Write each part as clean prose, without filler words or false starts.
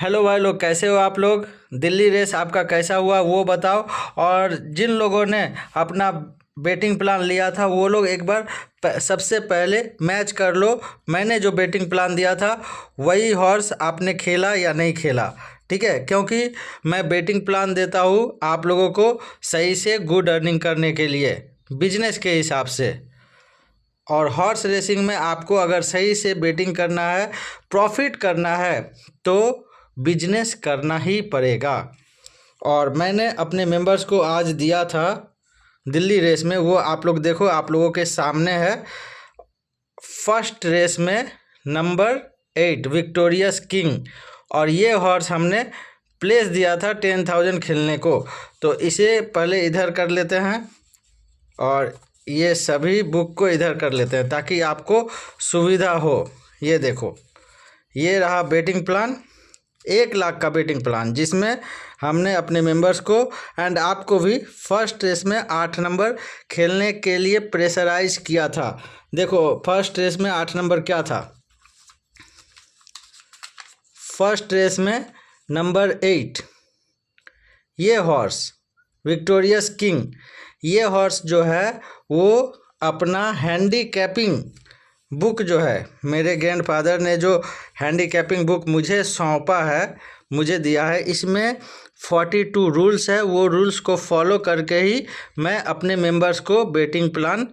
Hello भाई लोग, कैसे हो आप लोग। दिल्ली रेस आपका कैसा हुआ वो बताओ। और जिन लोगों ने अपना बेटिंग प्लान लिया था वो लोग एक बार सबसे पहले मैच कर लो। मैंने जो बेटिंग प्लान दिया था वही हॉर्स आपने खेला या नहीं खेला। ठीक है, क्योंकि मैं बेटिंग प्लान देता हूँ आप लोगों को सही से गुड अर्निंग करने के लिए, बिजनेस के हिसाब से। और हॉर्स रेसिंग में आपको अगर सही से बेटिंग करना है, प्रॉफिट करना है, तो बिजनेस करना ही पड़ेगा। और मैंने अपने मेंबर्स को आज दिया था दिल्ली रेस में, वो आप लोग देखो, आप लोगों के सामने है। फर्स्ट रेस में नंबर 8 विक्टोरियस किंग, और ये हॉर्स हमने प्लेस दिया था 10,000 खेलने को। तो इसे पहले इधर कर लेते हैं और ये सभी बुक को इधर कर लेते हैं ताकि आपको सुविधा हो। ये देखो, ये रहा बेटिंग प्लान, 1 लाख का बेटिंग प्लान, जिसमें हमने अपने मेंबर्स को एंड आपको भी फर्स्ट रेस में 8 नंबर खेलने के लिए प्रेशराइज किया था। देखो फर्स्ट रेस में 8 नंबर क्या था। फर्स्ट रेस में नंबर 8 ये हॉर्स विक्टोरियस किंग, ये हॉर्स जो है वो अपना हैंडीकैपिंग बुक जो है, मेरे ग्रैंडफादर ने जो हैंडीकैपिंग बुक मुझे सौंपा है, मुझे दिया है, इसमें 42 रूल्स है। वो रूल्स को फॉलो करके ही मैं अपने मेंबर्स को बेटिंग प्लान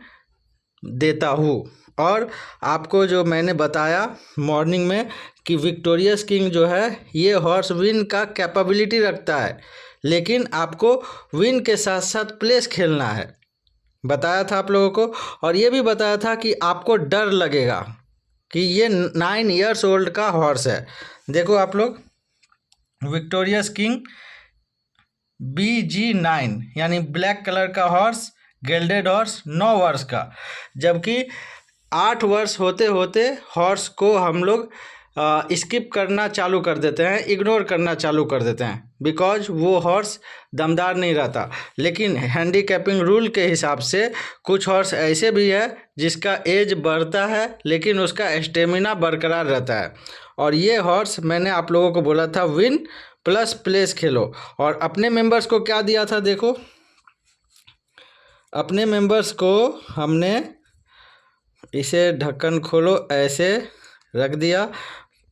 देता हूँ। और आपको जो मैंने बताया मॉर्निंग में कि विक्टोरियस किंग जो है ये हॉर्स विन का कैपेबिलिटी रखता है, लेकिन आपको विन के साथ साथ प्लेस खेलना है, बताया था आप लोगों को। और ये भी बताया था कि आपको डर लगेगा कि ये 9 इयर्स ओल्ड का हॉर्स है। देखो आप लोग, विक्टोरियस किंग BG9 यानी ब्लैक कलर का हॉर्स, गेल्डेड हॉर्स, 9 वर्ष का। जबकि 8 वर्ष होते होते हॉर्स को हम लोग स्किप करना चालू कर देते हैं, इग्नोर करना चालू कर देते हैं, बिकॉज वो हॉर्स दमदार नहीं रहता। लेकिन हैंडीकैपिंग रूल के हिसाब से कुछ हॉर्स ऐसे भी है जिसका एज बढ़ता है लेकिन उसका स्टेमिना बरकरार रहता है। और ये हॉर्स मैंने आप लोगों को बोला था विन प्लस प्लेस खेलो। और अपने मेंबर्स को क्या दिया था, देखो अपने मेंबर्स को हमने, इसे ढक्कन खोलो, ऐसे रख दिया।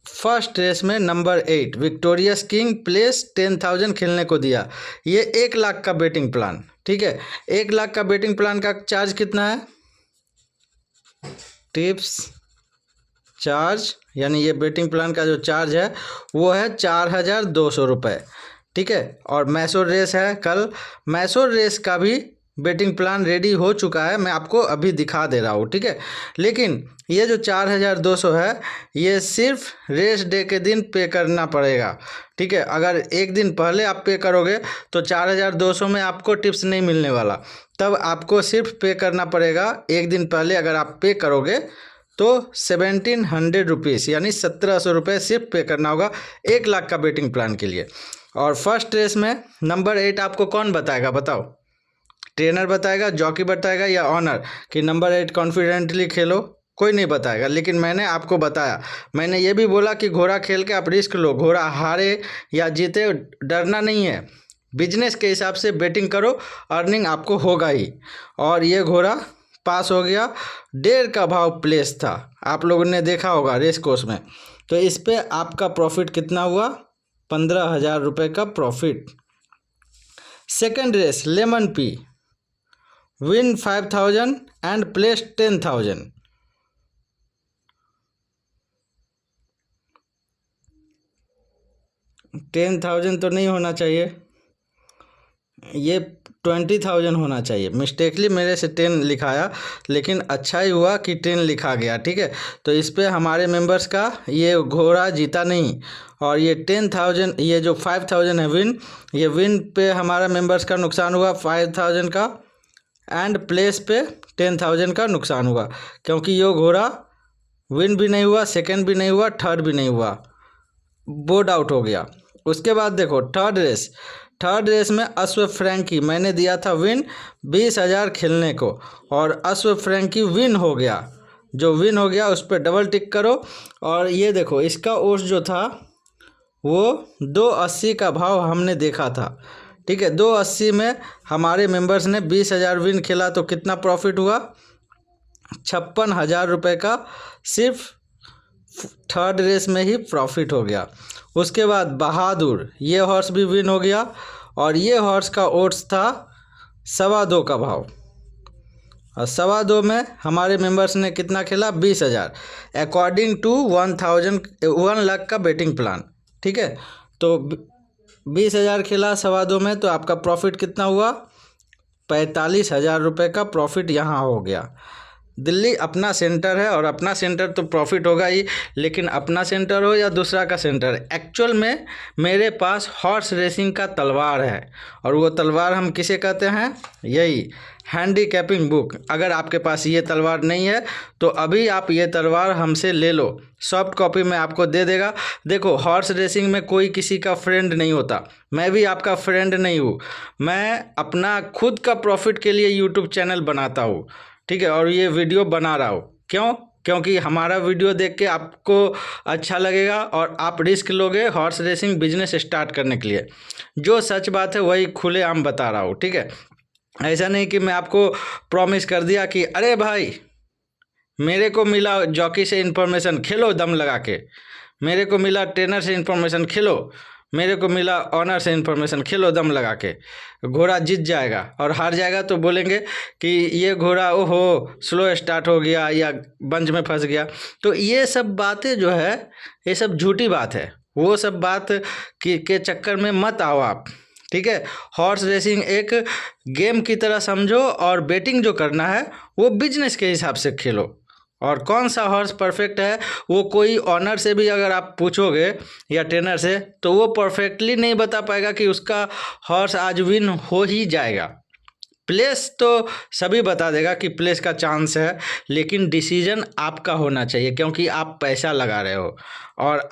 फर्स्ट रेस में नंबर 8 विक्टोरियस किंग प्लेस 10,000 खेलने को दिया। ये 1 लाख का बेटिंग प्लान, ठीक है। 1 लाख का बेटिंग प्लान का चार्ज कितना है, टिप्स चार्ज, यानी ये बेटिंग प्लान का जो चार्ज है वो है 4,200 रुपये, ठीक है। और मैसूर रेस है कल, मैसूर रेस का भी बेटिंग प्लान रेडी हो चुका है, मैं आपको अभी दिखा दे रहा हूँ, ठीक है। लेकिन ये जो 4,200 है ये सिर्फ रेस डे के दिन पे करना पड़ेगा, ठीक है। अगर एक दिन पहले आप पे करोगे तो 4,200 में आपको टिप्स नहीं मिलने वाला, तब आपको सिर्फ पे करना पड़ेगा एक दिन पहले। अगर आप पे करोगे तो 1,700 रुपीज़ यानी 1,700 रुपये सिर्फ पे करना होगा 1 लाख का बेटिंग प्लान के लिए। और फर्स्ट रेस में नंबर 8 आपको कौन बताएगा, बताओ, ट्रेनर बताएगा, जॉकी बताएगा, या ऑनर कि नंबर 8 कॉन्फिडेंटली खेलो, कोई नहीं बताएगा। लेकिन मैंने आपको बताया, मैंने ये भी बोला कि घोड़ा खेल के आप रिस्क लो, घोड़ा हारे या जीते डरना नहीं है, बिजनेस के हिसाब से बेटिंग करो, अर्निंग आपको होगा ही। और ये घोड़ा पास हो गया, 1.5 का भाव प्लेस था, आप लोगों ने देखा होगा रेस कोर्स में। तो इस पे आपका प्रॉफिट कितना हुआ, 15,000 रुपये का profit. Second race lemon pie, win 5,000 and place 10,000। तो नहीं होना चाहिए, ये 20,000 होना चाहिए। मिस्टेकली मेरे से 10 लिखाया, लेकिन अच्छा ही हुआ कि 10 लिखा गया, ठीक है। तो इस पे हमारे मेंबर्स का ये घोड़ा जीता नहीं। और ये 10,000, ये जो 5,000 है विन, ये विन पे हमारा मेंबर्स का नुकसान हुआ 5,000 का, एंड प्लेस पे 10,000 का नुकसान हुआ, क्योंकि ये घोड़ा विन भी नहीं हुआ, सेकंड भी नहीं हुआ, थर्ड भी नहीं हुआ, बोर्ड आउट हो गया। उसके बाद देखो थर्ड रेस में अश्व फ्रैंकी मैंने दिया था विन 20,000 खेलने को, और अश्व फ्रैंकी विन हो गया। जो विन हो गया उस पर डबल टिक करो। और ये देखो इसका ओर्स जो था वो 280 का भाव हमने देखा था। ठीक है, 280 में हमारे मेंबर्स ने 20,000 विन खेला तो कितना प्रॉफिट हुआ? 56,000 रुपये का सिर्फ थर्ड रेस में ही प्रॉफिट हो गया। उसके बाद बहादुर, ये हॉर्स भी विन हो गया और ये हॉर्स का ओट्स था 2.25 का भाव और 2.25 में हमारे मेंबर्स ने कितना खेला? 20,000 अकॉर्डिंग टू 1 लाख का बेटिंग प्लान। ठीक है, तो 20,000 खेला 2.25 में तो आपका प्रॉफिट कितना हुआ? 45,000 रुपये का प्रॉफिट यहाँ हो गया। दिल्ली अपना सेंटर है और अपना सेंटर तो प्रॉफिट होगा ही, लेकिन अपना सेंटर हो या दूसरा का सेंटर, एक्चुअल में मेरे पास हॉर्स रेसिंग का तलवार है और वो तलवार हम किसे कहते हैं? यही हैंडीकैपिंग बुक। अगर आपके पास ये तलवार नहीं है तो अभी आप ये तलवार हमसे ले लो, सॉफ्ट कॉपी में आपको दे देगा। देखो, हॉर्स रेसिंग में कोई किसी का फ्रेंड नहीं होता, मैं भी आपका फ्रेंड नहीं हूँ। मैं अपना खुद का प्रॉफिट के लिए यूट्यूब चैनल बनाता हूँ, ठीक है, और ये वीडियो बना रहा हूँ। क्यों? क्योंकि हमारा वीडियो देख के आपको अच्छा लगेगा और आप रिस्क लोगे हॉर्स रेसिंग बिजनेस स्टार्ट करने के लिए। जो सच बात है वही खुलेआम बता रहा हूँ। ठीक है, ऐसा नहीं कि मैं आपको प्रॉमिस कर दिया कि अरे भाई मेरे को मिला जॉकी से इन्फॉर्मेशन, खेलो दम लगा के, मेरे को मिला ट्रेनर से इन्फॉर्मेशन, खेलो, मेरे को मिला ऑनर से इन्फॉर्मेशन, खेलो दम लगा के। घोड़ा जीत जाएगा और हार जाएगा तो बोलेंगे कि ये घोड़ा ओहो स्लो स्टार्ट हो गया या बंज में फंस गया। तो ये सब बातें जो है ये सब झूठी बात है, वो सब बात के चक्कर में मत आओ आप। ठीक है, हॉर्स रेसिंग एक गेम की तरह समझो और बेटिंग जो करना है वो बिजनेस के हिसाब से खेलो। और कौन सा हॉर्स परफेक्ट है वो कोई ऑनर से भी अगर आप पूछोगे या ट्रेनर से तो वो परफेक्टली नहीं बता पाएगा कि उसका हॉर्स आज विन हो ही जाएगा। प्लेस तो सभी बता देगा कि प्लेस का चांस है, लेकिन डिसीजन आपका होना चाहिए क्योंकि आप पैसा लगा रहे हो और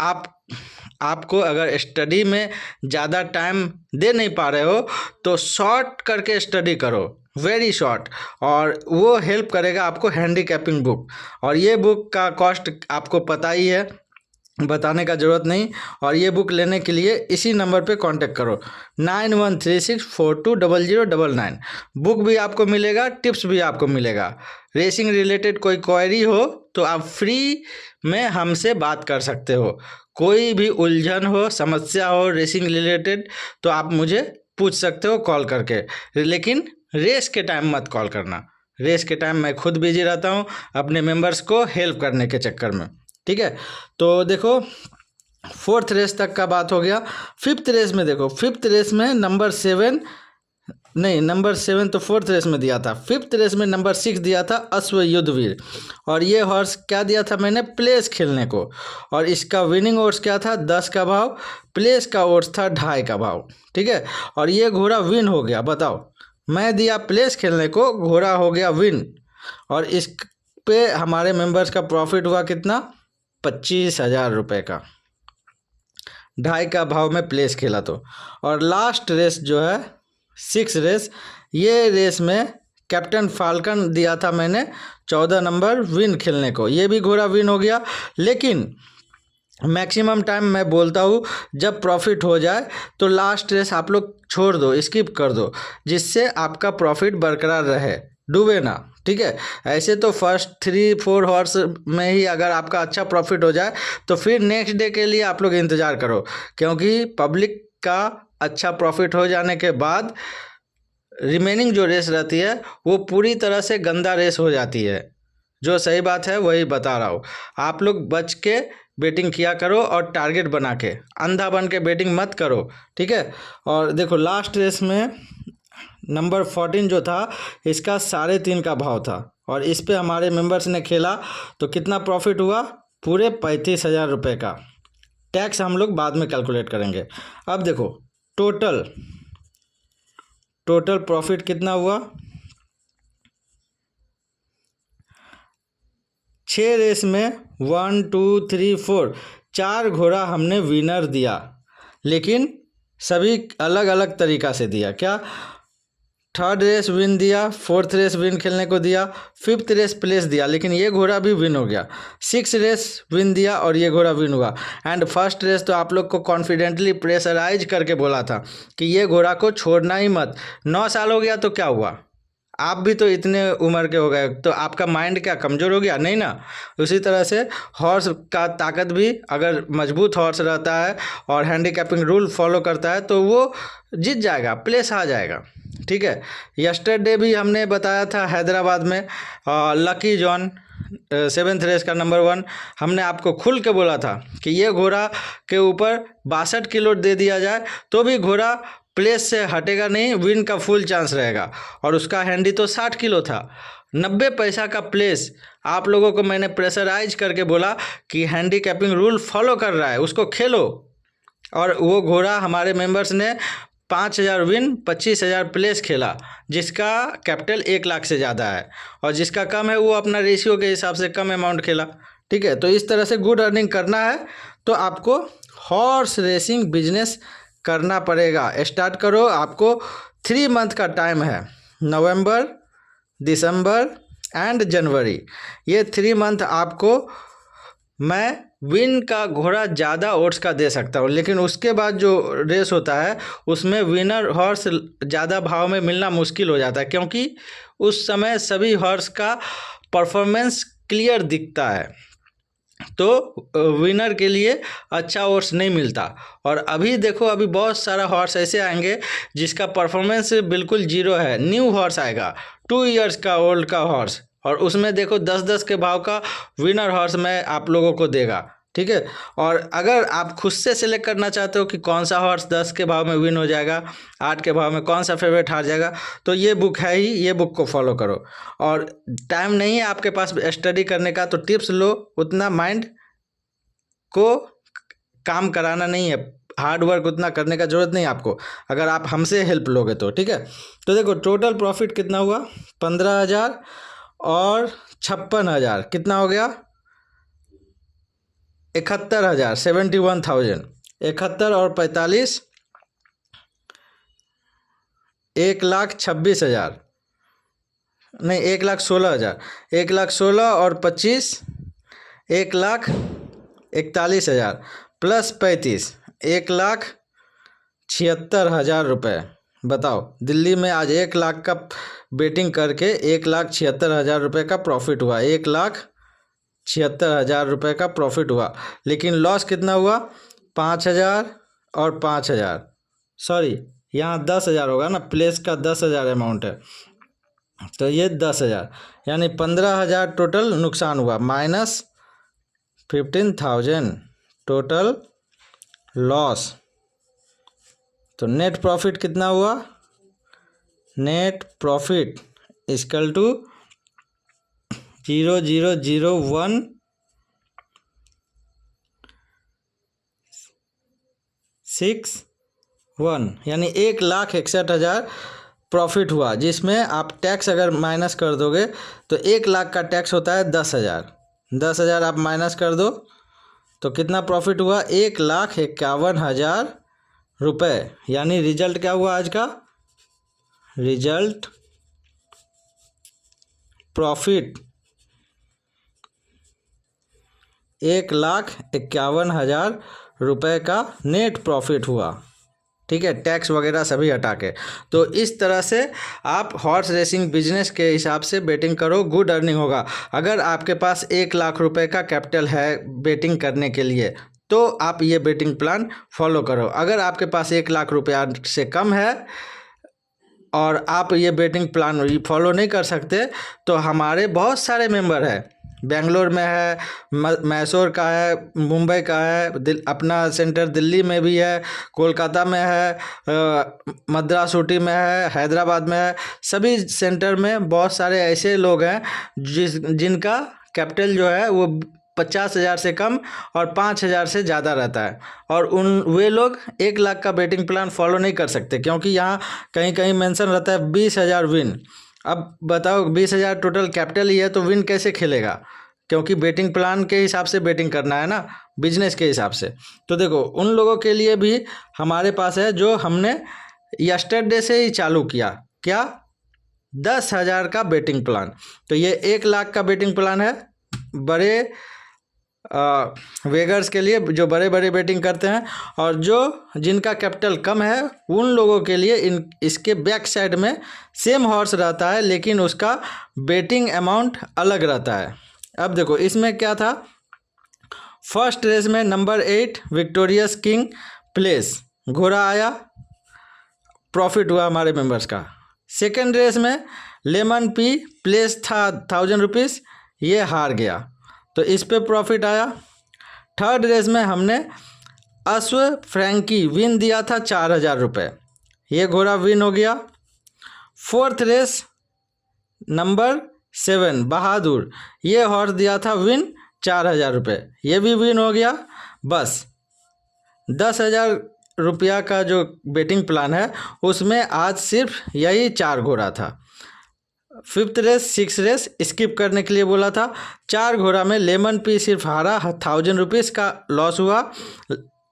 आपको अगर स्टडी में ज़्यादा टाइम दे नहीं पा रहे हो तो शॉर्ट करके स्टडी करो, वेरी शॉर्ट, और वो हेल्प करेगा आपको हैंडीकैपिंग बुक। और ये बुक का कॉस्ट आपको पता ही है, बताने का ज़रूरत नहीं। और ये बुक लेने के लिए इसी नंबर पे कांटेक्ट करो 9136420099। बुक भी आपको मिलेगा, टिप्स भी आपको मिलेगा। रेसिंग रिलेटेड कोई क्वेरी हो तो आप फ्री में हमसे बात कर सकते हो। कोई भी उलझन हो, समस्या हो रेसिंग रिलेटेड तो आप मुझे पूछ सकते हो कॉल करके, लेकिन रेस के टाइम मत कॉल करना। रेस के टाइम मैं खुद बिजी रहता हूँ अपने मेंबर्स को हेल्प करने के चक्कर में। ठीक है, तो देखो 4th रेस तक का बात हो गया। 5th रेस में देखो, 5th रेस में नंबर 7 तो 4th रेस में दिया था। 5th रेस में नंबर 6 दिया था अश्व युद्धवीर और ये हॉर्स क्या दिया था मैंने? प्लेस खेलने को। और इसका विनिंग ओट्स क्या था? 10 का भाव, प्लेस का ओट्स था 2.5 का भाव। ठीक है, और ये घोड़ा विन हो गया। बताओ, मैं दिया प्लेस खेलने को, घोड़ा हो गया विन और इस पे हमारे मेंबर्स का प्रॉफिट हुआ कितना? 25,000 रुपये का, 2.5 का भाव में प्लेस खेला तो। और लास्ट रेस जो है 6 रेस, ये रेस में कैप्टन फाल्कन दिया था मैंने 14 नंबर विन खेलने को, ये भी घोड़ा विन हो गया। लेकिन मैक्सिमम टाइम मैं बोलता हूँ जब प्रॉफिट हो जाए तो लास्ट रेस आप लोग छोड़ दो, स्किप कर दो, जिससे आपका प्रॉफिट बरकरार रहे, डूबे ना। ठीक है, ऐसे तो फर्स्ट 3-4 हॉर्स में ही अगर आपका अच्छा प्रॉफिट हो जाए तो फिर नेक्स्ट डे के लिए आप लोग इंतज़ार करो, क्योंकि पब्लिक का अच्छा प्रॉफिट हो जाने के बाद रिमेनिंग जो रेस रहती है वो पूरी तरह से गंदा रेस हो जाती है। जो सही बात है वही बता रहा हूँ। आप लोग बच के बेटिंग किया करो और टारगेट बना के, अंधा बन के बेटिंग मत करो। ठीक है, और देखो लास्ट रेस में नंबर 14 जो था इसका 3.5 का भाव था और इस पे हमारे मेंबर्स ने खेला तो कितना प्रॉफिट हुआ? पूरे 35,000 रुपये का। टैक्स हम लोग बाद में कैलकुलेट करेंगे। अब देखो टोटल प्रॉफिट कितना हुआ? 6 रेस में 1 2 3 4 4 घोड़ा हमने विनर दिया, लेकिन सभी अलग अलग तरीका से दिया। क्या? थर्ड रेस विन दिया, फोर्थ रेस विन खेलने को दिया, फिफ्थ रेस प्लेस दिया, लेकिन ये घोड़ा भी विन हो गया। सिक्स रेस विन दिया और ये घोड़ा विन हुआ। एंड फर्स्ट रेस तो आप लोग को कॉन्फिडेंटली प्रेशराइज करके बोला था कि ये घोड़ा को छोड़ना ही मत। 9 साल हो गया तो क्या हुआ, आप भी तो इतने उम्र के हो गए, तो आपका माइंड क्या कमज़ोर हो गया? नहीं ना। उसी तरह से हॉर्स का ताकत भी, अगर मजबूत हॉर्स रहता है और हैंडीकैपिंग रूल फॉलो करता है तो वो जीत जाएगा, प्लेस आ जाएगा। ठीक है, यस्टरडे भी हमने बताया था हैदराबाद में लकी जॉन 7th रेस का नंबर 1, हमने आपको खुल के बोला था कि ये घोड़ा के ऊपर 62 किलो दे दिया जाए तो भी घोड़ा प्लेस से हटेगा नहीं, विन का फुल चांस रहेगा। और उसका हैंडी तो 60 किलो था, 90 पैसा का प्लेस। आप लोगों को मैंने प्रेशराइज करके बोला कि हैंडीकैपिंग रूल फॉलो कर रहा है, उसको खेलो। और वो घोड़ा हमारे मेंबर्स ने 5,000 विन 25,000 प्लेस खेला, जिसका कैपिटल 1 लाख से ज़्यादा है, और जिसका कम है वो अपना रेशियो के हिसाब से कम अमाउंट खेला। ठीक है, तो इस तरह से गुड अर्निंग करना है तो आपको हॉर्स रेसिंग बिजनेस करना पड़ेगा। स्टार्ट करो, आपको 3 मंथ का टाइम है, नवंबर, दिसंबर एंड जनवरी। ये 3 मंथ आपको मैं विन का घोड़ा ज़्यादा ओट्स का दे सकता हूँ, लेकिन उसके बाद जो रेस होता है उसमें विनर हॉर्स ज़्यादा भाव में मिलना मुश्किल हो जाता है, क्योंकि उस समय सभी हॉर्स का परफॉर्मेंस क्लियर दिखता है, तो विनर के लिए अच्छा हॉर्स नहीं मिलता। और अभी देखो, अभी बहुत सारा हॉर्स ऐसे आएंगे जिसका परफॉर्मेंस बिल्कुल जीरो है। न्यू हॉर्स आएगा, 2 इयर्स का ओल्ड का हॉर्स, और उसमें देखो 10-10 के भाव का विनर हॉर्स मैं आप लोगों को देगा। ठीक है, और अगर आप खुद से सिलेक्ट करना चाहते हो कि कौन सा हॉर्स 10 के भाव में विन हो जाएगा, 8 के भाव में कौन सा फेवरेट हार जाएगा, तो ये बुक है ही, ये बुक को फॉलो करो। और टाइम नहीं है आपके पास स्टडी करने का तो टिप्स लो, उतना माइंड को काम कराना नहीं है, हार्ड वर्क उतना करने का ज़रूरत नहीं आपको, अगर आप हमसे हेल्प लोगे तो। ठीक है, तो देखो टोटल प्रॉफिट कितना हुआ, 15,000 और 56,000, कितना हो गया, 71,000, 71,000। 71 और 45, 1,26,000, नहीं 1,16,000, 1,16,000 और 25, 1,41,000 प्लस 35, 1,76,000 रुपये। बताओ, दिल्ली में आज 1 लाख का बेटिंग करके 1,76,000 रुपये का प्रॉफिट हुआ, 1,76,000 रुपये का प्रॉफिट हुआ, लेकिन लॉस कितना हुआ, 5,000 और 5,000, सॉरी यहाँ 10,000 होगा ना, प्लेस का 10,000 अमाउंट है, तो ये 10,000, यानी 15,000 टोटल नुकसान हुआ, माइनस 15,000 टोटल लॉस। तो नेट प्रॉफिट कितना हुआ, नेट प्रॉफिट इक्वल टू 0,00161, यानी 1,61,000 प्रॉफिट हुआ, जिसमें आप टैक्स अगर माइनस कर दोगे तो 1 लाख का टैक्स होता है 10,000, 10,000 आप माइनस कर दो तो कितना प्रॉफिट हुआ, 1,51,000 रुपये। यानी रिजल्ट क्या हुआ आज का, रिजल्ट प्रॉफिट 1,51,000 रुपये का नेट प्रॉफिट हुआ। ठीक है, टैक्स वगैरह सभी हटा के। तो इस तरह से आप हॉर्स रेसिंग बिजनेस के हिसाब से बेटिंग करो, गुड अर्निंग होगा। अगर आपके पास 1 लाख रुपए का कैपिटल है बेटिंग करने के लिए तो आप ये बेटिंग प्लान फॉलो करो। अगर आपके पास 1 लाख रुपया से कम है और आप ये बेटिंग प्लान फॉलो नहीं कर सकते तो हमारे बहुत सारे मेंबर हैं, बेंगलोर में है, मैसूर का है, मुंबई का है, अपना सेंटर दिल्ली में भी है, कोलकाता में है, मद्रास ऊटी में है, हैदराबाद में है। सभी सेंटर में बहुत सारे ऐसे लोग हैं जिनका कैपिटल जो है वो 50,000 से कम और 5,000 से ज़्यादा रहता है, और वे लोग 1 लाख का बेटिंग प्लान फॉलो नहीं कर सकते, क्योंकि यहाँ कहीं कहीं मेंशन रहता है 20,000 विन। अब बताओ 20,000 टोटल कैपिटल ही है तो विन कैसे खेलेगा, क्योंकि बेटिंग प्लान के हिसाब से बेटिंग करना है ना, बिजनेस के हिसाब से। तो देखो उन लोगों के लिए भी हमारे पास है, जो हमने यस्टरडे से ही चालू किया, क्या 10,000 का बेटिंग प्लान। तो ये 1 लाख का बेटिंग प्लान है बड़े वेगर्स के लिए, जो बड़े बड़े बेटिंग करते हैं, और जो जिनका कैपिटल कम है उन लोगों के लिए इसके बैक साइड में सेम हॉर्स रहता है लेकिन उसका बेटिंग अमाउंट अलग रहता है। अब देखो इसमें क्या था, फर्स्ट रेस में नंबर 8 विक्टोरियस किंग प्लेस, घोड़ा आया, प्रॉफिट हुआ हमारे मेंबर्स का। सेकेंड रेस में लेमन पी प्लेस था 1000 रुपीज़, ये हार गया तो इस पे प्रॉफिट आया। थर्ड रेस में हमने अश्व फ्रैंकी विन दिया था 4000 रुपये, ये घोड़ा विन हो गया। फोर्थ रेस नंबर 7 बहादुर, ये हॉर्स दिया था विन 4000 रुपये, ये भी विन हो गया। बस 10,000 रुपया का जो बेटिंग प्लान है उसमें आज सिर्फ यही 4 घोड़ा था। फिफ्थ रेस 6 रेस स्किप करने के लिए बोला था। 4 घोड़ा में लेमन पी सिर्फ हारा, 1000 रुपीज़ का लॉस हुआ।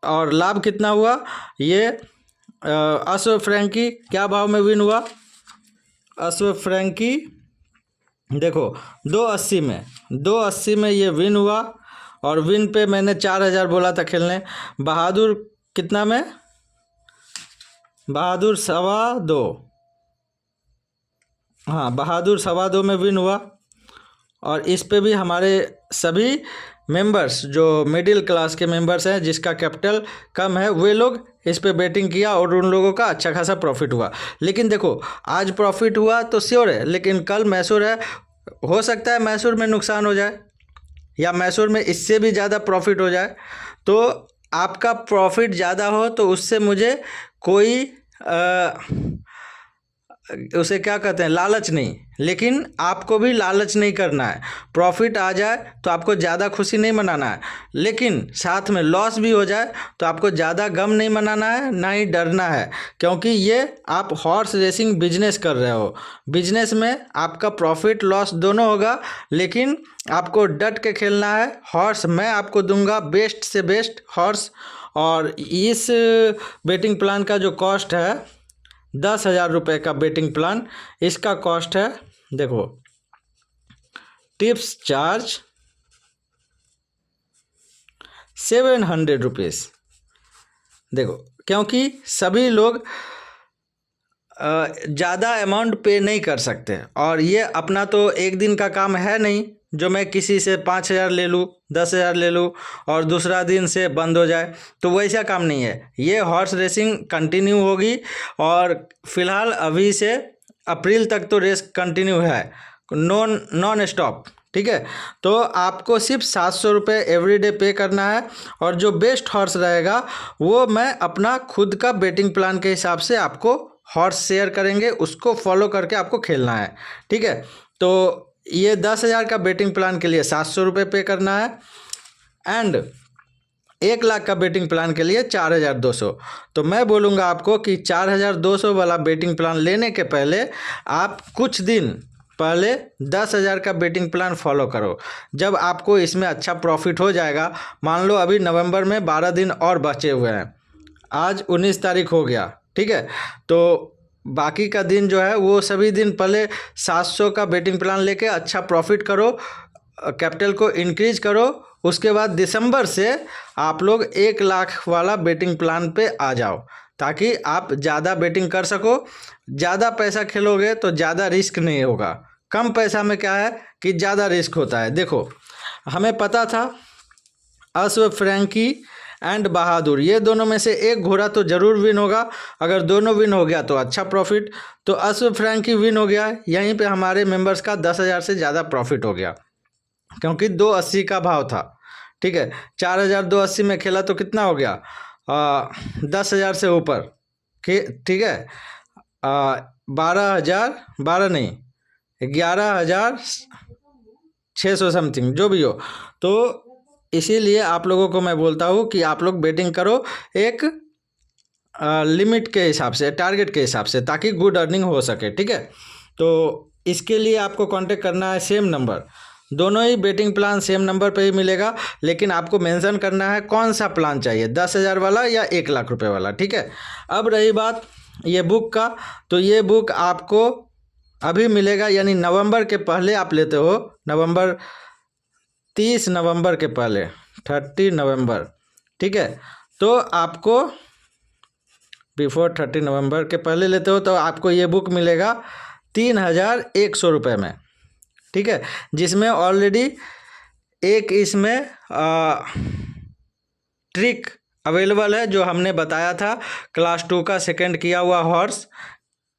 और लाभ कितना हुआ, ये अश्व फ्रैंकी क्या भाव में विन हुआ, अश्व फ्रैंकी देखो 280 में ये विन हुआ, और विन पे मैंने 4000 बोला था खेलने। बहादुर कितना में, बहादुर 2.25, हाँ बहादुर 2.25 में विन हुआ। और इस पे भी हमारे सभी मेंबर्स जो मिडिल क्लास के मेंबर्स हैं जिसका कैपिटल कम है वे लोग इस पे बेटिंग किया और उन लोगों का अच्छा खासा प्रॉफिट हुआ। लेकिन देखो आज प्रॉफिट हुआ तो श्योर है, लेकिन कल मैसूर है, हो सकता है मैसूर में नुकसान हो जाए या मैसूर में इससे भी ज़्यादा प्रॉफिट हो जाए। तो आपका प्रॉफिट ज़्यादा हो तो उससे मुझे कोई उसे क्या कहते हैं लालच नहीं, लेकिन आपको भी लालच नहीं करना है। प्रॉफिट आ जाए तो आपको ज़्यादा खुशी नहीं मनाना है, लेकिन साथ में लॉस भी हो जाए तो आपको ज़्यादा गम नहीं मनाना है, ना ही डरना है, क्योंकि ये आप हॉर्स रेसिंग बिजनेस कर रहे हो। बिजनेस में आपका प्रॉफिट लॉस दोनों होगा, लेकिन आपको डट के खेलना है। हॉर्स मैं आपको दूंगा बेस्ट से बेस्ट हॉर्स, और इस बेटिंग प्लान का जो कॉस्ट है 10,000 रुपये का बेटिंग प्लान, इसका कॉस्ट है देखो टिप्स चार्ज 700 रुपीज़। देखो क्योंकि सभी लोग ज़्यादा अमाउंट पे नहीं कर सकते, और ये अपना तो एक दिन का काम है नहीं जो मैं किसी से 5,000 ले लूँ, 10,000 ले लूँ और दूसरा दिन से बंद हो जाए, तो वैसा काम नहीं है। ये हॉर्स रेसिंग कंटिन्यू होगी, और फिलहाल अभी से अप्रैल तक तो रेस कंटिन्यू है, नॉन स्टॉप, ठीक है। तो आपको सिर्फ 700 रुपये एवरीडे पे करना है, और जो बेस्ट हॉर्स रहेगा वो मैं अपना खुद का बेटिंग प्लान के हिसाब से आपको हॉर्स शेयर करेंगे, उसको फॉलो करके आपको खेलना है, ठीक है। तो ये 10,000 का बेटिंग प्लान के लिए 700 रुपये पे करना है, एंड 1 लाख का बेटिंग प्लान के लिए 4,200। तो मैं बोलूँगा आपको कि 4,200 वाला बेटिंग प्लान लेने के पहले आप कुछ दिन पहले 10,000 का बेटिंग प्लान फॉलो करो। जब आपको इसमें अच्छा प्रॉफिट हो जाएगा, मान लो अभी नवंबर में 12 दिन और बचे हुए हैं, आज 19 तारीख हो गया, ठीक है। तो बाकी का दिन जो है वो सभी दिन पहले 700 का बेटिंग प्लान लेके अच्छा प्रॉफिट करो, कैपिटल को इंक्रीज करो। उसके बाद दिसंबर से आप लोग 1 लाख वाला बेटिंग प्लान पे आ जाओ, ताकि आप ज़्यादा बेटिंग कर सको। ज़्यादा पैसा खेलोगे तो ज़्यादा रिस्क नहीं होगा, कम पैसा में क्या है कि ज़्यादा रिस्क होता है। देखो हमें पता था अश्व फ्रैंकी एंड बहादुर, ये दोनों में से एक घोड़ा तो ज़रूर विन होगा। अगर दोनों विन हो गया तो अच्छा प्रॉफिट, तो अश्व फ्रैंकी विन हो गया। यहीं पे हमारे मेंबर्स का 10,000 से ज़्यादा प्रॉफिट हो गया, क्योंकि 280 का भाव था, ठीक है। 4,280 में खेला तो कितना हो गया, 10,000 से ऊपर, ठीक है। 11,600 समथिंग जो भी हो। तो इसीलिए आप लोगों को मैं बोलता हूँ कि आप लोग बेटिंग करो एक लिमिट के हिसाब से, टारगेट के हिसाब से, ताकि गुड अर्निंग हो सके, ठीक है। तो इसके लिए आपको कांटेक्ट करना है सेम नंबर, दोनों ही बेटिंग प्लान सेम नंबर पे ही मिलेगा, लेकिन आपको मेंशन करना है कौन सा प्लान चाहिए, 10,000 वाला या 1 लाख रुपए वाला, ठीक है। अब रही बात ये बुक का, तो ये बुक आपको अभी मिलेगा, यानी नवंबर के पहले आप लेते हो, नवंबर 30 नवंबर के पहले, 30 नवंबर, ठीक है, तो आपको बिफोर 30 नवंबर के पहले लेते हो तो आपको ये बुक मिलेगा 3100 रुपये में, ठीक है, जिसमें ऑलरेडी एक इसमें ट्रिक अवेलेबल है जो हमने बताया था, क्लास 2 का सेकंड किया हुआ हॉर्स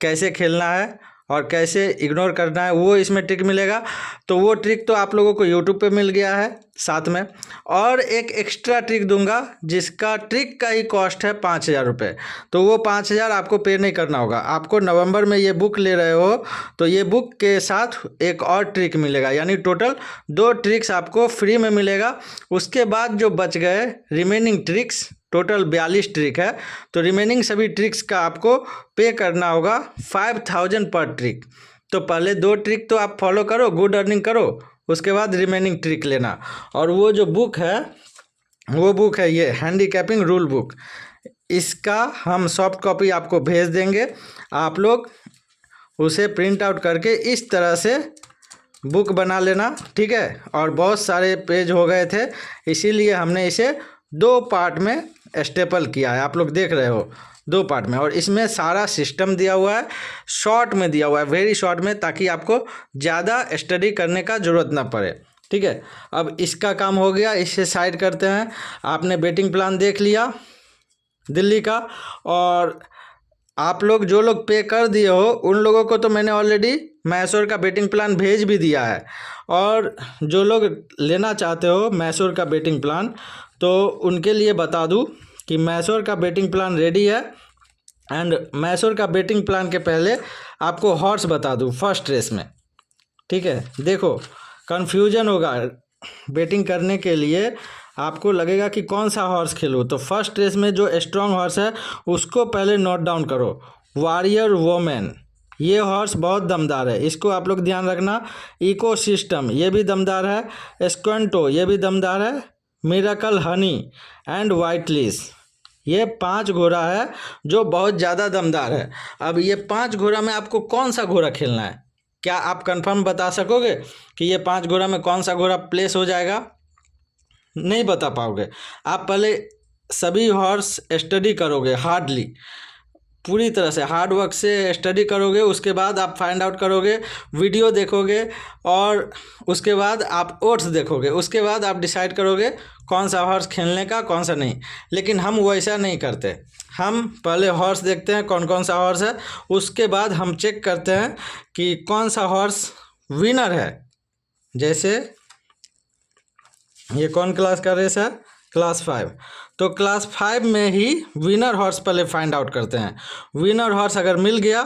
कैसे खेलना है और कैसे इग्नोर करना है, वो इसमें ट्रिक मिलेगा। तो वो ट्रिक तो आप लोगों को यूट्यूब पे मिल गया है साथ में, और एक एक्स्ट्रा ट्रिक दूंगा जिसका ट्रिक का ही कॉस्ट है 5000 रुपये। तो वो 5000 आपको पे नहीं करना होगा, आपको नवंबर में ये बुक ले रहे हो तो ये बुक के साथ एक और ट्रिक मिलेगा, यानी टोटल 2 ट्रिक्स आपको फ्री में मिलेगा। उसके बाद जो बच गए रिमेनिंग ट्रिक्स, टोटल 42 ट्रिक है, तो रिमेनिंग सभी ट्रिक्स का आपको पे करना होगा 5000 पर ट्रिक। तो पहले 2 ट्रिक तो आप फॉलो करो, गुड अर्निंग करो, उसके बाद रिमेनिंग ट्रिक लेना। और वो जो बुक है वो बुक है ये हैंडीकैपिंग रूल बुक, इसका हम सॉफ्ट कॉपी आपको भेज देंगे, आप लोग उसे प्रिंट आउट करके इस तरह से बुक बना लेना, ठीक है। और बहुत सारे पेज हो गए थे इसीलिए हमने इसे 2 पार्ट में स्टेपल किया है, आप लोग देख रहे हो 2 पार्ट में। और इसमें सारा सिस्टम दिया हुआ है, शॉर्ट में दिया हुआ है, वेरी शॉर्ट में, ताकि आपको ज़्यादा स्टडी करने का ज़रूरत ना पड़े, ठीक है। अब इसका काम हो गया, इसे साइड करते हैं। आपने बेटिंग प्लान देख लिया दिल्ली का, और आप लोग जो लोग पे कर दिए हो उन लोगों को तो मैंने ऑलरेडी मैसूर का बेटिंग प्लान भेज भी दिया है। और जो लोग लेना चाहते हो मैसूर का बेटिंग प्लान, तो उनके लिए बता दूं कि मैसूर का बेटिंग प्लान रेडी है। एंड मैसूर का बेटिंग प्लान के पहले आपको हॉर्स बता दूं फर्स्ट रेस में, ठीक है। देखो कन्फ्यूजन होगा बेटिंग करने के लिए, आपको लगेगा कि कौन सा हॉर्स खेलूँ, तो फर्स्ट रेस में जो स्ट्रॉन्ग हॉर्स है उसको पहले नोट डाउन करो, वॉरियर वोमेन, ये हॉर्स बहुत दमदार है, इसको आप लोग ध्यान रखना। इकोसिस्टम ये भी दमदार है, स्क्वेंटो ये भी दमदार है, मिरेकल हनी एंड वाइटलिस, ये 5 घोड़ा है जो बहुत ज़्यादा दमदार है। अब ये 5 घोड़ा में आपको कौन सा घोड़ा खेलना है, क्या आप कंफर्म बता सकोगे कि ये 5 घोड़ा में कौन सा घोड़ा प्लेस हो जाएगा? नहीं बता पाओगे। आप पहले सभी हॉर्स स्टडी करोगे, हार्डली पूरी तरह से हार्ड वर्क से स्टडी करोगे, उसके बाद आप फाइंड आउट करोगे, वीडियो देखोगे, और उसके बाद आप ओट्स देखोगे, उसके बाद आप डिसाइड करोगे कौन सा हॉर्स खेलने का कौन सा नहीं। लेकिन हम वैसा नहीं करते, हम पहले हॉर्स देखते हैं कौन कौन सा हॉर्स है, उसके बाद हम चेक करते हैं कि कौन सा हॉर्स विनर है। जैसे ये कौन क्लास का रेस है? क्लास 5, तो क्लास 5 में ही विनर हॉर्स पहले फाइंड आउट करते हैं। विनर हॉर्स अगर मिल गया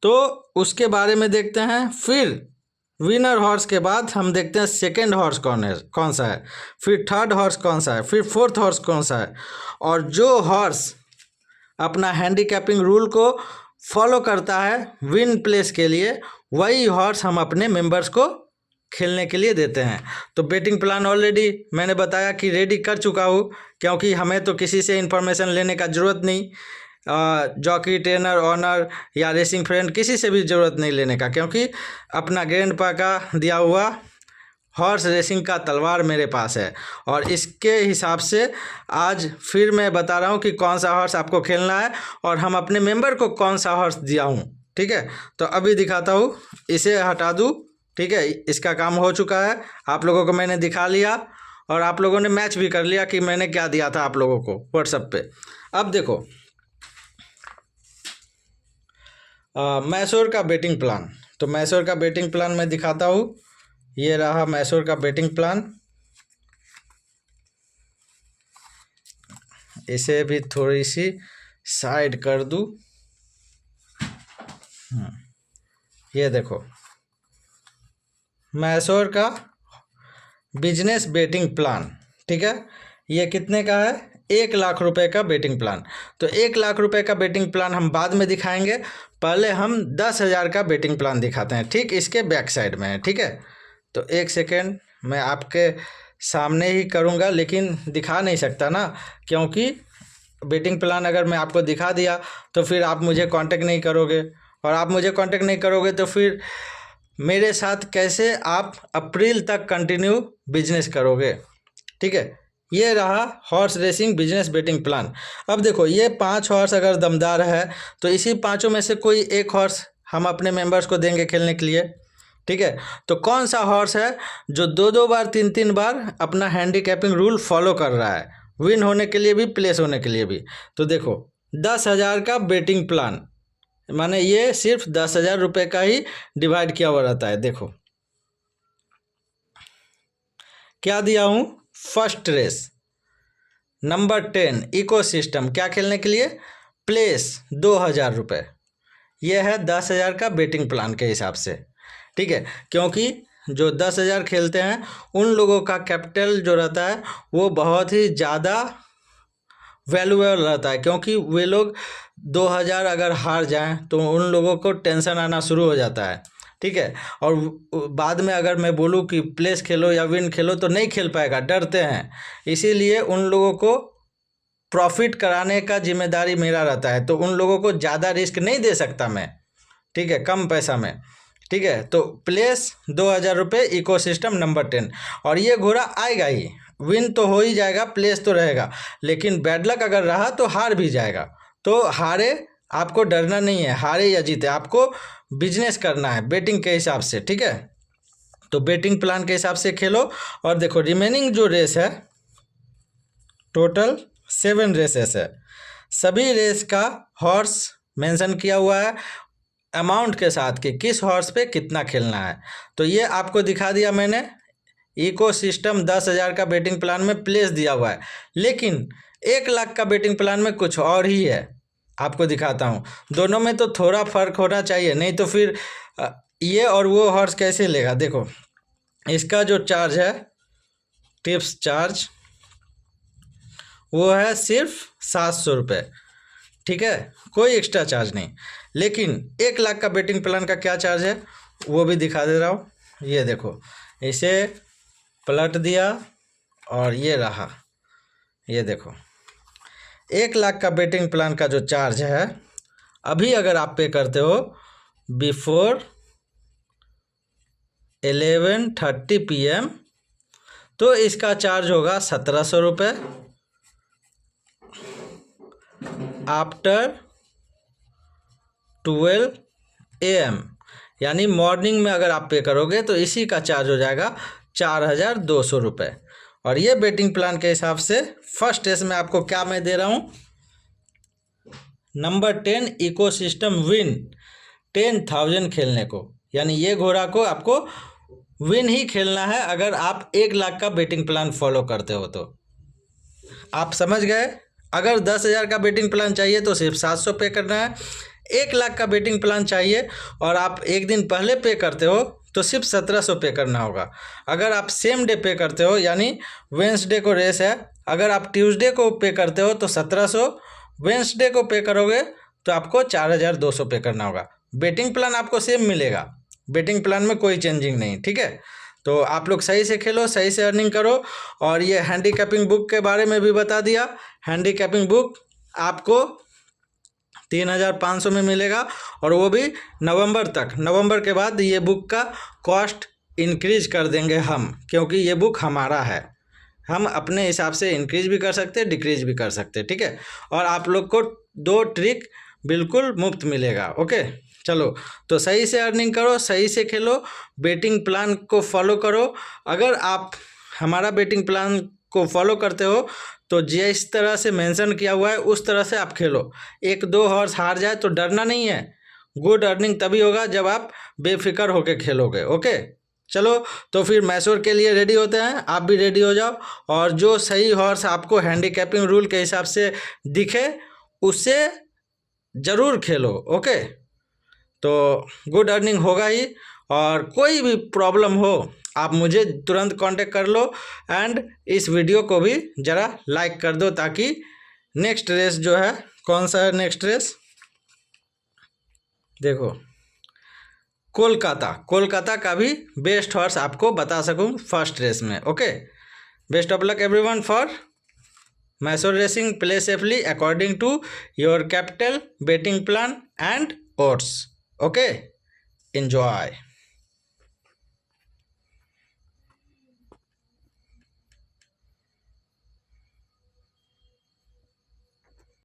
तो उसके बारे में देखते हैं, फिर विनर हॉर्स के बाद हम देखते हैं सेकंड हॉर्स कौन सा है, फिर थर्ड हॉर्स कौन सा है, फिर फोर्थ हॉर्स कौन सा है। और जो हॉर्स अपना हैंडीकैपिंग रूल को फॉलो करता है विन प्लेस के लिए, वही हॉर्स हम अपने मेंबर्स को खेलने के लिए देते हैं। तो बेटिंग प्लान ऑलरेडी मैंने बताया कि रेडी कर चुका हूँ, क्योंकि हमें तो किसी से इन्फॉर्मेशन लेने का ज़रूरत नहीं, जॉकी, ट्रेनर, ऑनर या रेसिंग फ्रेंड किसी से भी ज़रूरत नहीं लेने का, क्योंकि अपना ग्रैंडपा का दिया हुआ हॉर्स रेसिंग का तलवार मेरे पास है। और इसके हिसाब से आज फिर मैं बता रहा हूँ कि कौन सा हॉर्स आपको खेलना है और हम अपने मेंबर को कौन सा हॉर्स दिया हूँ, ठीक है। तो अभी दिखाता हूँ, इसे हटा दूँ, ठीक है, इसका काम हो चुका है, आप लोगों को मैंने दिखा लिया और आप लोगों ने मैच भी कर लिया कि मैंने क्या दिया था आप लोगों को व्हाट्सएप पे। अब देखो मैसूर का बेटिंग प्लान, तो मैसूर का बेटिंग प्लान मैं दिखाता हूँ, ये रहा मैसूर का बेटिंग प्लान। इसे भी थोड़ी सी साइड कर दूँ, ये देखो मैसूर का बिजनेस बेटिंग प्लान, ठीक है। ये कितने का है? 1 लाख रुपए का बेटिंग प्लान। तो 1 लाख रुपए का बेटिंग प्लान हम बाद में दिखाएंगे, पहले हम 10,000 का बेटिंग प्लान दिखाते हैं, ठीक इसके बैक साइड में है, ठीक है। तो 1 सेकेंड मैं आपके सामने ही करूँगा, लेकिन दिखा नहीं सकता ना, क्योंकि बेटिंग प्लान अगर मैं आपको दिखा दिया तो फिर आप मुझे कांटेक्ट नहीं करोगे और आप मुझे कांटेक्ट नहीं करोगे तो फिर मेरे साथ कैसे आप अप्रैल तक कंटिन्यू बिजनेस करोगे। ठीक है, ये रहा horse racing business betting plan. अब देखो, ये 5 हॉर्स अगर दमदार है तो इसी पाँचों में से कोई एक हॉर्स हम अपने मेंबर्स को देंगे खेलने के लिए। ठीक है, तो कौन सा हॉर्स है जो 2-2 बार 3-3 बार अपना हैंडीकैपिंग रूल फॉलो कर रहा है, विन होने के लिए भी प्लेस होने के लिए भी। तो देखो, 10,000 का बेटिंग प्लान, माने ये सिर्फ 10,000 रुपये का ही डिवाइड किया हुआ रहता है। देखो क्या दिया हूँ, फर्स्ट रेस नंबर 10 इकोसिस्टम, क्या खेलने के लिए, प्लेस 2,000 रुपये। ये है 10,000 का बेटिंग प्लान के हिसाब से। ठीक है, क्योंकि जो 10,000 खेलते हैं उन लोगों का कैपिटल जो रहता है वो बहुत ही ज़्यादा वैल्यूएबल रहता है, क्योंकि वे लोग 2,000 अगर हार जाएं तो उन लोगों को टेंशन आना शुरू हो जाता है। ठीक है, और बाद में अगर मैं बोलूं कि प्लेस खेलो या विन खेलो तो नहीं खेल पाएगा, डरते हैं। इसीलिए उन लोगों को प्रॉफिट कराने का जिम्मेदारी मेरा रहता है, तो उन लोगों को ज़्यादा रिस्क नहीं दे सकता मैं। ठीक है, कम पैसा में। ठीक है, तो प्लेस 2,000 रुपये, इकोसिस्टम नंबर 10। और ये घोड़ा आएगा ही, विन तो हो ही जाएगा, प्लेस तो रहेगा, लेकिन बैड लक अगर रहा तो हार भी जाएगा। तो हारे आपको डरना नहीं है, हारे या जीते आपको बिजनेस करना है बेटिंग के हिसाब से। ठीक है, तो बेटिंग प्लान के हिसाब से खेलो। और देखो रिमेनिंग जो रेस है, टोटल 7 रेसेस है, सभी रेस का हॉर्स मेंशन किया हुआ है अमाउंट के साथ कि किस हॉर्स पे कितना खेलना है। तो ये आपको दिखा दिया मैंने। इकोसिस्टम 10,000 का बेटिंग प्लान में प्लेस दिया हुआ है, लेकिन 1 लाख का बेटिंग प्लान में कुछ और ही है, आपको दिखाता हूँ। दोनों में तो थोड़ा फर्क होना चाहिए, नहीं तो फिर ये और वो हॉर्स कैसे लेगा। देखो इसका जो चार्ज है, टिप्स चार्ज, वो है सिर्फ 700 रुपये। ठीक है, कोई एक्स्ट्रा चार्ज नहीं। लेकिन 1 लाख का बेटिंग प्लान का क्या चार्ज है वो भी दिखा दे रहा हूँ। ये देखो, इसे पलट दिया और ये रहा, ये देखो 1 लाख का बेटिंग प्लान का जो चार्ज है, अभी अगर आप पे करते हो बिफोर 11:30 PM तो इसका चार्ज होगा 1,700 रुपये। आफ्टर 12 AM यानी मॉर्निंग में अगर आप पे करोगे तो इसी का चार्ज हो जाएगा 4,200 रुपये। और ये बेटिंग प्लान के हिसाब से फर्स्ट रेस में आपको क्या मैं दे रहा हूँ, नंबर 10 इकोसिस्टम विन 10,000 खेलने को, यानी ये घोड़ा को आपको विन ही खेलना है अगर आप 1 लाख का बेटिंग प्लान फॉलो करते हो। तो आप समझ गए, अगर 10,000 का बेटिंग प्लान चाहिए तो सिर्फ 700 पे करना है, 1 लाख का बेटिंग प्लान चाहिए और आप एक दिन पहले पे करते हो तो सिर्फ 1,700 पे करना होगा। अगर आप सेम डे पे करते हो, यानी वेंसडे को रेस है, अगर आप ट्यूसडे को पे करते हो तो 1,700, वेंसडे को पे करोगे तो आपको 4,200 पे करना होगा। बेटिंग प्लान आपको सेम मिलेगा, बेटिंग प्लान में कोई चेंजिंग नहीं। ठीक है, तो आप लोग सही से खेलो, सही से अर्निंग करो। और ये हैंडीकैपिंग बुक के बारे में भी बता दिया। हैंडीकैपिंग बुक आपको 3,500 में मिलेगा, और वो भी नवंबर तक। नवंबर के बाद ये बुक का कॉस्ट इंक्रीज कर देंगे हम, क्योंकि ये बुक हमारा है, हम अपने हिसाब से इंक्रीज भी कर सकते हैं, डिक्रीज भी कर सकते हैं। ठीक है, और आप लोग को 2 ट्रिक बिल्कुल मुफ्त मिलेगा। ओके, चलो, तो सही से अर्निंग करो, सही से खेलो, बेटिंग प्लान को फॉलो करो। अगर आप हमारा बेटिंग प्लान को फॉलो करते हो तो जिस तरह से मेंशन किया हुआ है उस तरह से आप खेलो। 1-2 हॉर्स हार जाए तो डरना नहीं है। गुड अर्निंग तभी होगा जब आप बेफिक्र होकर खेलोगे। ओके, चलो, तो फिर मैसूर के लिए रेडी होते हैं, आप भी रेडी हो जाओ। और जो सही हॉर्स आपको हैंडीकैपिंग रूल के हिसाब से दिखे उससे ज़रूर खेलो। ओके, तो गुड अर्निंग होगा ही। और कोई भी प्रॉब्लम हो आप मुझे तुरंत कांटेक्ट कर लो। एंड इस वीडियो को भी ज़रा लाइक कर दो, ताकि नेक्स्ट रेस जो है, कौन सा है नेक्स्ट रेस, देखो कोलकाता का भी बेस्ट हॉर्स आपको बता सकूं फर्स्ट रेस में। Okay, best of luck everyone for Mysore racing. Play safely according to your capital, betting plan and odds. Okay, enjoy.